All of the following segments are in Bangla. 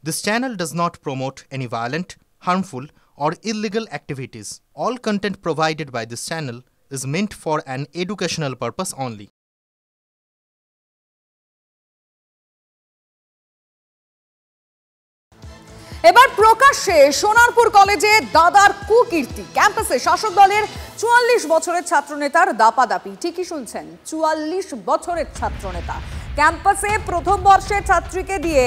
This channel does not promote any violent, harmful, or illegal activities. All content provided by this channel is meant for an educational purpose only. এবার প্রকাশ্যে সোনারপুর কলেজে দাদার কুকীর্তি। ক্যাম্পাসে শাসক দলের ৪৪ বছরের ছাত্রনেতার দাপাদাপি। ঠিকই শুনছেন, ৪৪ বছরের ছাত্রনেতা ক্যাম্পাসে প্রথম বর্ষের ছাত্রীকে দিয়ে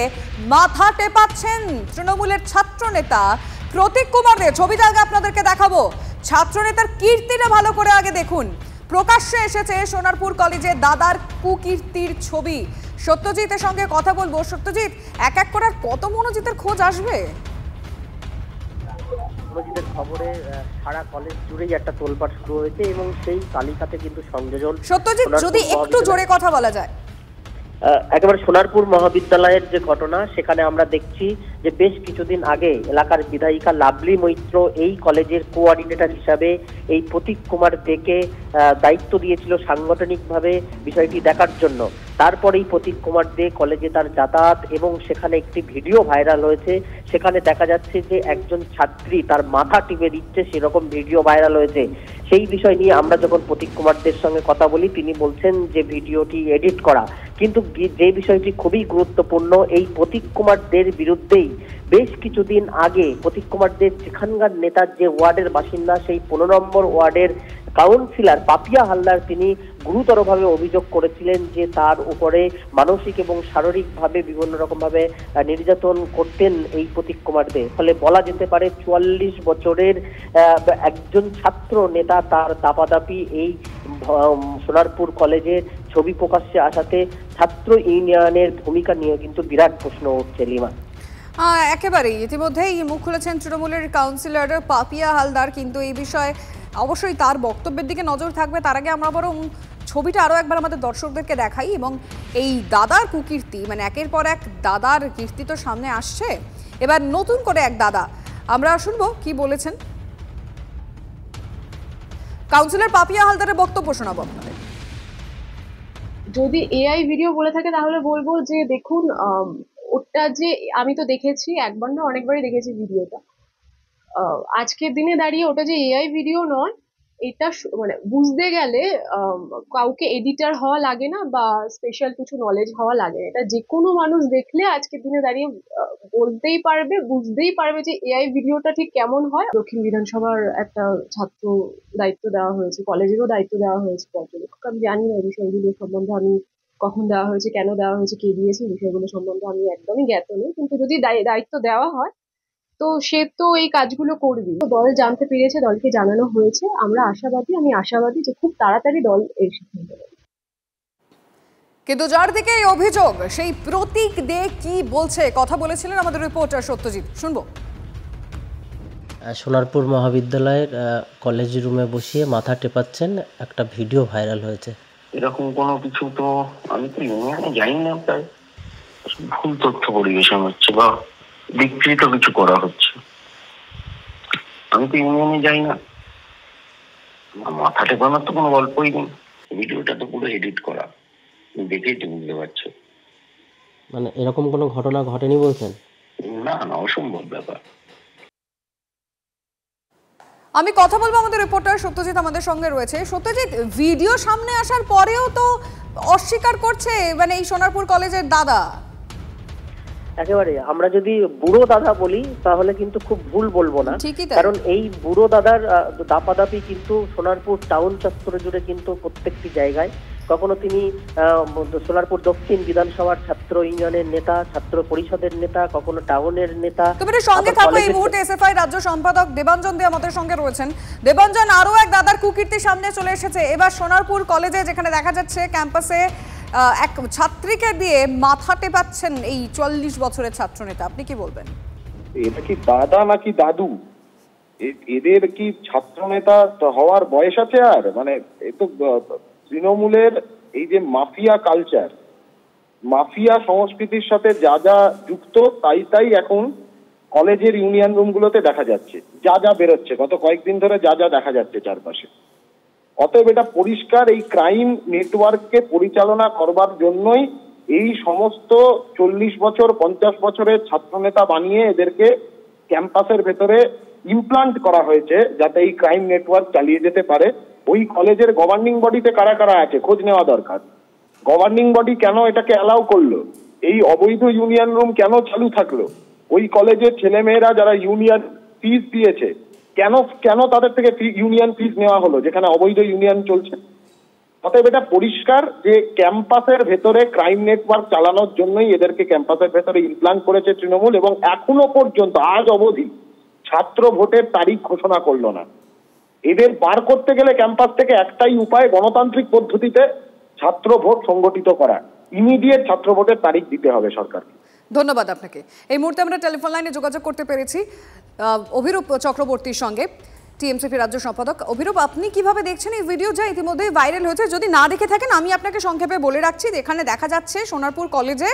মাথা টেপাচ্ছেন তৃণমূলের ছাত্রনেতা প্রতীক কুমার দে। ছবিটা আগে আপনাদেরকে দেখাবো। ছাত্রনেতার কীর্তিটা ভালো করে আগে দেখুন। প্রকাশ্যে এসেছে সোনারপুর কলেজে দাদার কুকীর্তির ছবি। সত্যজিতের সঙ্গে কথা বলবো। সত্যজিৎ, এক এক করে কত মনোজিতের খোঁজ আসবে? মনোজিতের খবরে সারা কলেজ জুড়েই একটা তোলপাড় শুরু হয়েছে এবং সেই তালিকাতে কিন্তু সংযোজন। সত্যজিৎ, যদি একটু জোরে কথা বলা যায়। একেবারে সোনারপুর মহাবিদ্যালয়ের যে ঘটনা, সেখানে আমরা দেখছি যে বেশ কিছুদিন আগে এলাকার বিধায়িকা লাভলি মৈত্র এই কলেজের কোঅর্ডিনেটর হিসাবে এই প্রতীক কুমার দেকে দায়িত্ব দিয়েছিল সাংগঠনিকভাবে বিষয়টি দেখার জন্য। তারপরেই প্রতীক কুমার দে কলেজে তার যাতায়াত এবং সেখানে একটি ভিডিও ভাইরাল হয়েছে। সেখানে দেখা যাচ্ছে যে একজন ছাত্রী তার মাথা টিপে দিচ্ছে, সেরকম ভিডিও ভাইরাল হয়েছে। সেই বিষয় নিয়ে আমরা যখন প্রতীক কুমার দের সঙ্গে কথা বলি, তিনি বলছেন যে ভিডিওটি এডিট করা। কিন্তু যে বিষয়টি খুবই গুরুত্বপূর্ণ, এই প্রতীক কুমার দের বিরুদ্ধেই বেশ কিছুদিন আগে প্রতীক কুমার দের সেখানকার নেতার যে ওয়ার্ডের বাসিন্দা, সেই 15 নম্বর ওয়ার্ডের কাউন্সিলর পাপিয়া হালদার, তিনি গুরুতরভাবে অভিযোগ করেছিলেন যে তার উপরে মানসিক এবং শারীরিকভাবে বিভিন্ন রকম ভাবে নির্যাতন করতেন এই প্রতীক কুমার দে। ফলে বলা যেতে পারে 44 বছরের একজন ছাত্র নেতা তার দাপাদাপি এই সোনারপুর কলেজের ছবি প্রকাশ্যে আসাতে ছাত্র ইউনিয়নের ভূমিকা নিয়ে কিন্তু বিরাট প্রশ্ন উঠছে। লিমা, একেবারেই ইতিমধ্যেই মুখ খুলেছেন তৃণমূলের কাউন্সিলর পাপিয়া হালদার, কিন্তু এই বিষয়ে অবশ্যই তার বক্তব্যের দিকে নজর থাকবে। তার আগে আমরা বরং ছবিটা আরও একবার আমাদের দর্শকদেরকে দেখাই এবং এই দাদার কুকীর্তি, মানে একের পর এক দাদার কীর্তি তো সামনে আসছে। এবার নতুন করে এক দাদা আমরা শুনবো কি বলেছেন। কাউন্সিলর পাপিয়া হালদারের বক্তব্য শোনাবো আপনাদের। যদি এআই ভিডিও বলে থাকে তাহলে বলবো যে দেখুন, ওটা যে আমি তো দেখেছি, একবার না অনেকবারই দেখেছি ভিডিওটা। আজকের দিনে দাঁড়িয়ে ওটা যে এআই ভিডিও নয়, এটা মানে বুঝতে গেলে কাউকে এডিটার হওয়া লাগে না বা স্পেশাল কিছু নলেজ হওয়া লাগে না। এটা যে কোনো মানুষ দেখলে আজকের দিনে দাঁড়িয়ে বলতেই পারবে, বুঝতেই পারবে যে এআই ভিডিওটা ঠিক কেমন হয়। দক্ষিণ বিধানসভার একটা ছাত্র দায়িত্ব দেওয়া হয়েছে, কলেজেরও দায়িত্ব দেওয়া হয়েছে পর্যবেক্ষক। আমি জানি না এই বিষয়গুলো সম্বন্ধে, আমি কখন দেওয়া হয়েছে, কেন দেওয়া হয়েছে, কে দিয়েছে, বিষয়গুলো সম্বন্ধে আমি একদমই জ্ঞাত নেই। কিন্তু যদি দায়িত্ব দেওয়া হয় তো সে তো এই কাজগুলো করবি। দল জানতে পেরেছে, দলকে জানানো হয়েছে। আমি আশাবাদী যে খুব তাড়াতাড়ি দল এই সিদ্ধান্ত নেবে। কিন্তু যার দিকে এই অভিযোগ, সেই প্রতীক দে কি বলছে, কথা বলেছিলেন আমাদের রিপোর্টার সত্যজিৎ। শুনবো। সোনারপুর মহাবিদ্যালয়ের কলেজ রুমে বসিয়ে মাথা টেপাচ্ছেন, একটা ভিডিও ভাইরাল হয়েছে। এরকম কোনো কিছু তো আমি তো জানি না, প্রায় ভুল তথ্য পরিবেশন হচ্ছে বা বিকৃত কিছু করা হচ্ছে। আমি তো ইউনিয়নে যাই না, মাথা টেপানোর তো কোনো গল্পই নেই। ভিডিওটা তো পুরো এডিট করা, দেখেই তো বুঝতে পারছো। মানে এরকম কোনো ঘটনা ঘটেনি বলছেন? না না, অসম্ভব ব্যাপার। আমি কথা বলবো, আমাদের রিপোর্টার সত্যজিৎ আমাদের সঙ্গে রয়েছে। সত্যজিৎ, ভিডিও সামনে আসার পরেও তো অস্বীকার করছে মানে এই সোনারপুর কলেজের দাদা। একেবারে আমরা যদি বুড়ো দাদা বলি তাহলে কিন্তু খুব ভুল বলবো না, কারণ এই বুড়ো দাদার দাপাদাপি কিন্তু সোনারপুর টাউন চত্বর জুড়ে কিন্তু প্রত্যেকটি জায়গায়। কখনো তিনি সোনারপুর দক্ষিণ বিধানসভার ছাত্র ইউনিয়নের নেতা, ছাত্র পরিষদের নেতা, কখনো টাউনের নেতা। সঙ্গে থাকো এই মুহূর্তে এসএফআই রাজ্য সম্পাদক দেবাঞ্জন দে আমাদের সঙ্গে রয়েছেন। দেবাঞ্জন, আরো এক দাদার কুকীর্তি সামনে চলে এসেছে। এবার সোনারপুর কলেজে, যেখানে দেখা যাচ্ছে ক্যাম্পাসে এক ছাত্রীকে দিয়ে মাথা টেপাচ্ছেন এই 44 বছরের ছাত্রনেতা। আপনি কি বলবেন? এটা কি দাদা নাকি দাদু? এদের কি ছাত্রনেতা হওয়ার বয়স আছে? আর মানে এ তো তৃণমূলের এই যে মাফিয়া কালচার, মাফিয়া সংস্কৃতির সাথে যা যা যুক্ত তাই এখন কলেজের ইউনিয়ন রুমগুলোতে দেখা যাচ্ছে, যা বেরোচ্ছে গত কয়েকদিন ধরে, যা দেখা যাচ্ছে চারপাশে। অতএব এটা পরিষ্কার এই ক্রাইম নেটওয়ার্ককে পরিচালনা করবার জন্যই এই সমস্ত 40 বছর 50 বছরের ছাত্রনেতা বানিয়ে এদেরকে ক্যাম্পাসের ভেতরে ইমপ্লান্ট করা হয়েছে যাতে এই ক্রাইম নেটওয়ার্ক চালিয়ে যেতে পারে। ওই কলেজের গভর্নিং বডিতে কারা কারা আছে খোঁজ নেওয়া দরকার। গভর্নিং বডি কেন এটাকে অ্যালাউ করলো? এই অবৈধ ইউনিয়ন রুম কেন চালু থাকলো? ওই কলেজের ছেলেমেয়েরা যারা ইউনিয়ন ফিস দিয়েছে কেন কেন তাদের থেকে ইউনিয়ন ফিস নেওয়া হলো যেখানে অবৈধ ইউনিয়ন চলছে? অতএব এটা পরিষ্কার যে ক্যাম্পাসের ভেতরে ক্রাইম নেটওয়ার্ক চালানোর জন্যই এদেরকে ক্যাম্পাসের ভেতরে ইমপ্লান্ট করেছে তৃণমূল, এবং এখনো পর্যন্ত আজ অবধি ছাত্র ভোটের তারিখ ঘোষণা করলো না। এদের বার করতে গেলে ক্যাম্পাস থেকে একটাই উপায়, গণতান্ত্রিক পদ্ধতিতে ছাত্র ভোট সংগঠিত করা। ইমিডিয়েট ছাত্র ভোটের তারিখ দিতে হবে সরকারকে। ধন্যবাদ আপনাকে। এই মুহূর্তে আমরা টেলিফোন লাইনে যোগাযোগ করতে পেরেছি অভিরূপ চক্রবর্তীর সঙ্গে, টিএমসিপি রাজ্য সম্পাদক। অভিরূপ, আপনি কিভাবে দেখছেন এই ভিডিও যা ইতিমধ্যে ভাইরাল হয়েছে? যদি না দেখে থাকেন আমি আপনাকে সংক্ষেপে বলে রাখছি। এখানে দেখা যাচ্ছে সোনারপুর কলেজে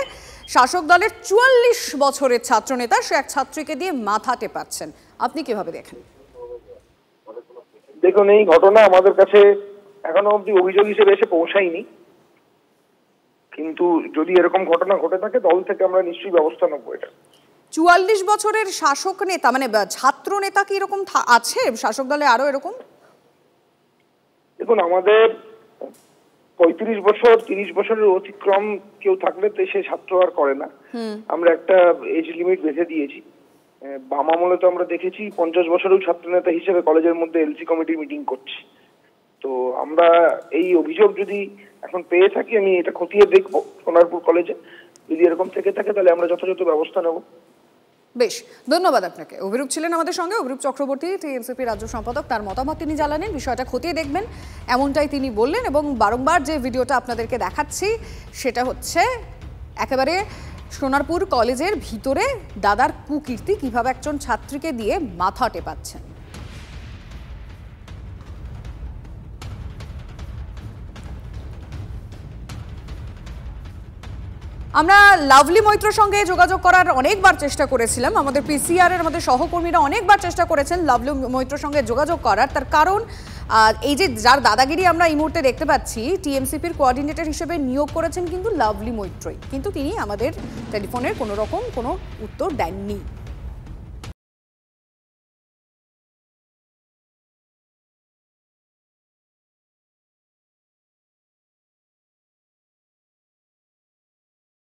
শাসক দলের 44 বছরের ছাত্রনেতা সে এক ছাত্রীকে দিয়ে মাথা টেপাচ্ছেন। আপনি কিভাবে দেখেন? দেখুন, এই ঘটনা আমাদের কাছে এখনো অব্দি অভিযোগ হিসেবে এসে পৌঁছায়নি, কিন্তু যদি এরকম ঘটনা ঘটে থাকে দল থেকে আমরা নিশ্চয়ই ব্যবস্থা নেবো। এটা 44 বছরের শাসক নেতা মানে ছাত্র নেতা কি এরকম আছে শাসক দলে আরো এরকম? দেখুন, আমাদের 35 বছর 30 বছরের অতিক্রম কেউ থাকলে তো সে ছাত্র আর করে না। আমরা একটা এজ লিমিট বেঁধে দিয়েছি। বাম আমলে তো আমরা দেখেছি 50 বছরেও ছাত্র নেতা হিসেবে কলেজের মধ্যে এলসি কমিটি মিটিং করছে। তো আমরা এই অভিযোগ যদি এখন পেয়ে থাকি, আমি এটা খতিয়ে দেখবো সোনারপুর কলেজে। যদি এরকম থেকে থাকে তাহলে আমরা যথাযথ ব্যবস্থা নেব। বেশ, ধন্যবাদ আপনাকে। অভিরূপ ছিলেন আমাদের সঙ্গে, অভিরূপ চক্রবর্তী, টিএমসিপি রাজ্য সম্পাদক। তার মতামত তিনি জানালেন, বিষয়টা খতিয়ে দেখবেন এমনটাই তিনি বললেন। এবং বারংবার যে ভিডিওটা আপনাদেরকে দেখাচ্ছি সেটা হচ্ছে একেবারে সোনারপুর কলেজের ভিতরে দাদার কুকীর্তি, কিভাবে একজন ছাত্রীকে দিয়ে মাথা টেপাচ্ছেন। আমরা লাভলি মৈত্রর সঙ্গে যোগাযোগ করার অনেকবার চেষ্টা করেছিলাম, আমাদের পিসিআর এর আমাদের সহকর্মীরা অনেকবার চেষ্টা করেছেন লাভলি মৈত্রর সঙ্গে যোগাযোগ করার। তার কারণ এই যে যার দাদাগিরি আমরা এই মুহূর্তে দেখতে পাচ্ছি, টিএমসিপির কোঅর্ডিনেটর হিসেবে নিয়োগ করেছেন কিন্তু লাভলি মৈত্রই, কিন্তু তিনি আমাদের টেলিফোনের কোনো রকম কোনো উত্তর দেননি।